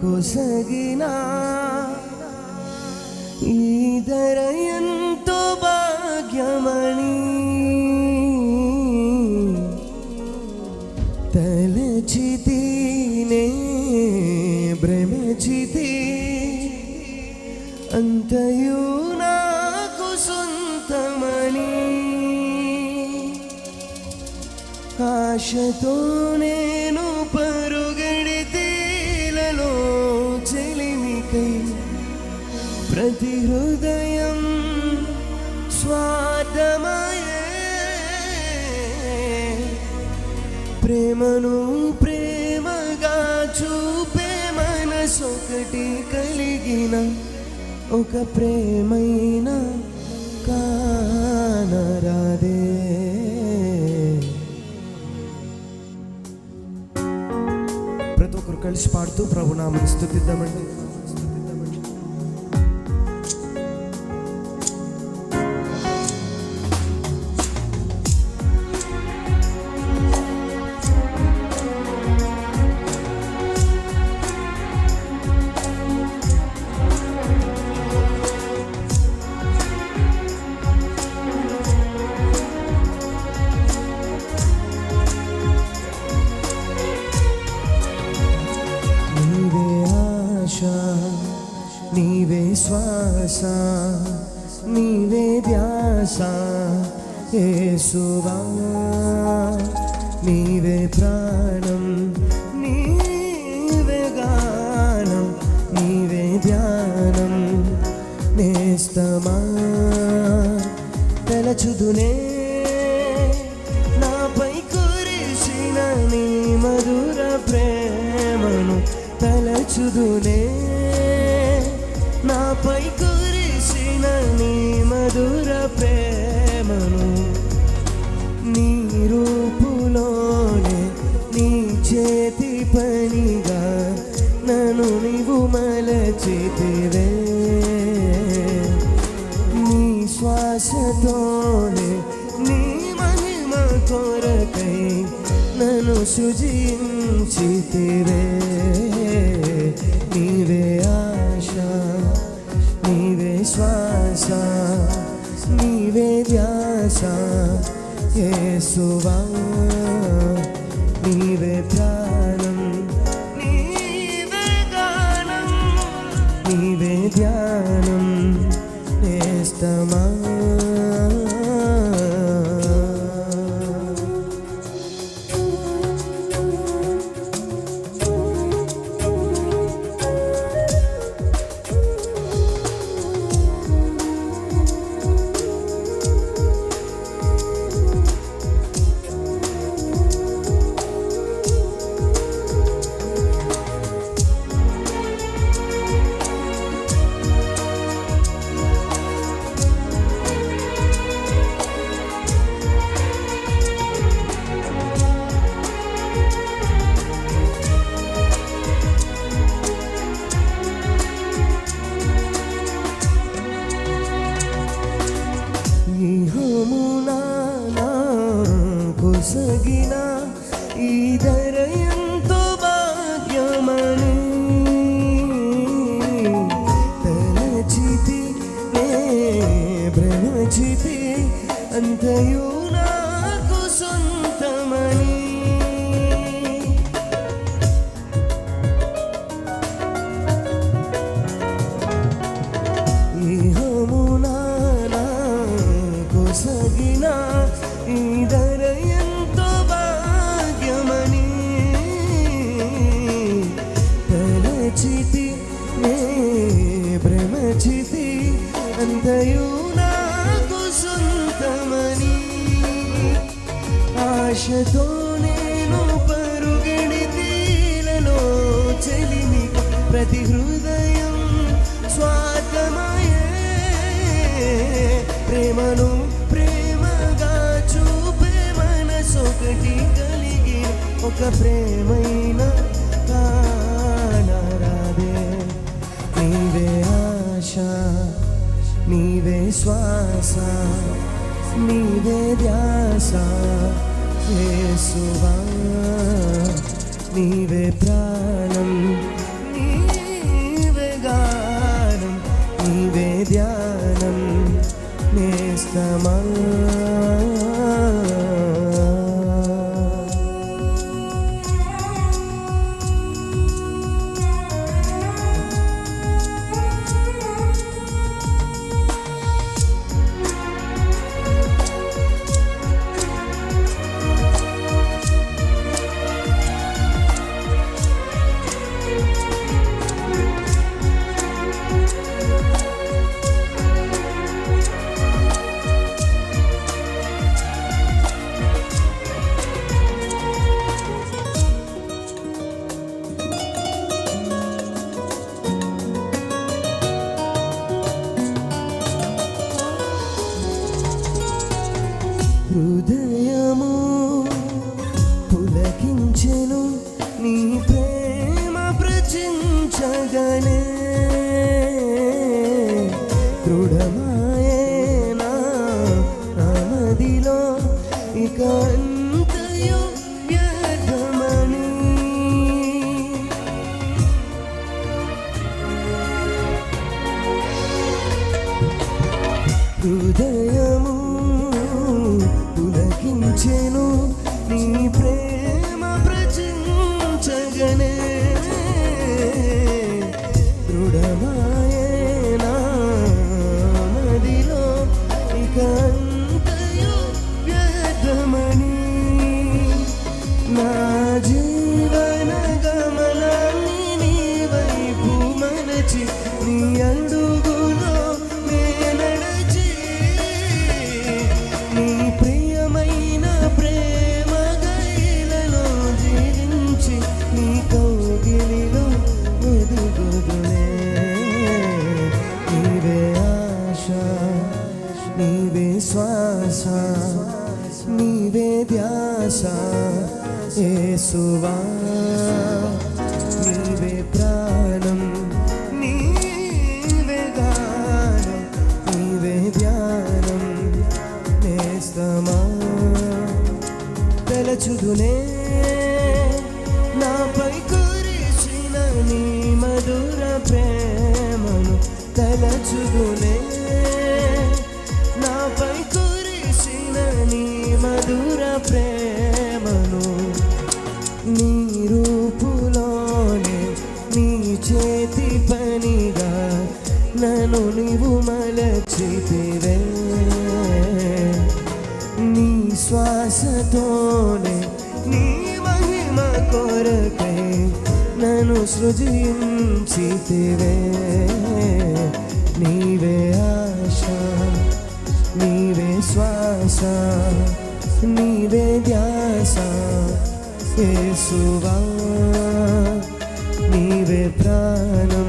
కొసగిన ఈ ధర ఎంతో భాగ్యమని తలచితినే భ్రమచితి అంతయు నాకు సొంతమని ఆశతో నేను పరుగెడితేలలో చెలిమికై ప్రతి హృదయం స్వార్థమయే ప్రేమను ప్రేమగా చూపే మనసొకటి కలిగిన ఒక ప్రేమైన కానరాదే. ప్రతి ఒక్కరు కలిసి పాడుతూ ప్రభునామని స్తుతిద్దామండి. నీవే శ్వాస నీవే ధ్యాస యేసువా నీవే ప్రాణం నీవే గానం నీవే ధ్యానం నేస్తమా తలచుదునే నాపై కురిసిన నీ మధుర ప్రేమను తలచుదునే నాపై కురిసిన నీ మధుర ప్రేమను నీ రూపులోనే నీ చేతి పనిగా నన్ను నీవు మలచితివే నీ శ్వాసతోనే నీ మహిమ కొరకై నన్ను సృజించితివే నీవే ఆశ నీవే శ్వాస నీవే ధ్యాస యేసువా నీవే ప్రాణం నీవే గానం నీవే ధ్యానం నేస్తమా కొసగిన ఈ ధర ఎంతో భాగ్యమని తలచితి నే భ్రమచితి అంతయు నాకు సొంతమని కొసగిన ఈ ధర ఎంతో భాగ్యమని తలచితి నే భ్రమచితి అంతయు నాకు సొంతమని ఆశతో నేను పరుగెడితేలలో చెలిమి ప్రతి హృదయం స్వార్థమయే ప్రేమను ప్రేమగా చూపే మనసొకటి కలిగి ఒక ప్రేమైన కానరాదే నీవే ఆశ నీవే శ్వాస నీవే ధ్యాస యేసువా నీవే ప్రాణం ప్రచించగనే దృఢమాయేనా నా మదిలో ఇక అంతయు వ్యర్థమని. హృదయము పులకించెను నీ ప్రేమ ప్రచించగనే దృఢమాయేనా నదిలో ఇక అంతయు వ్యర్థమని. నా జీవన గమనాన్ని నీ వైపు మలచి నీ అడుగులో నే నడచి నీ ప్రియమైన ప్రేమ గైలలో జీవించి నీ కౌగిలిలో ఎదుగుదునే. నీవే ఆశ నీవే శ్వాస నీవే ధ్యాస యేసువా. నీవే ప్రాణం నీవే గానం నీవే ధ్యానం నేస్తమా. తలచుదునే నాపై కురిసిన నీ మధుర ప్రేమను తలచుదునే నాపై కురిసిన నీ మధుర ప్రేమను. నీ రూపులోనే నీ చేతి పనిగా నన్ను నీవు మలచితివే. నీ శ్వాసతోనే నీ మహిమ కొరకై నన్ను సృజించితివే. నీవే ఆశ నీవే శ్వాస నీవే ధ్యాస యేసువా. నీవే ప్రాణం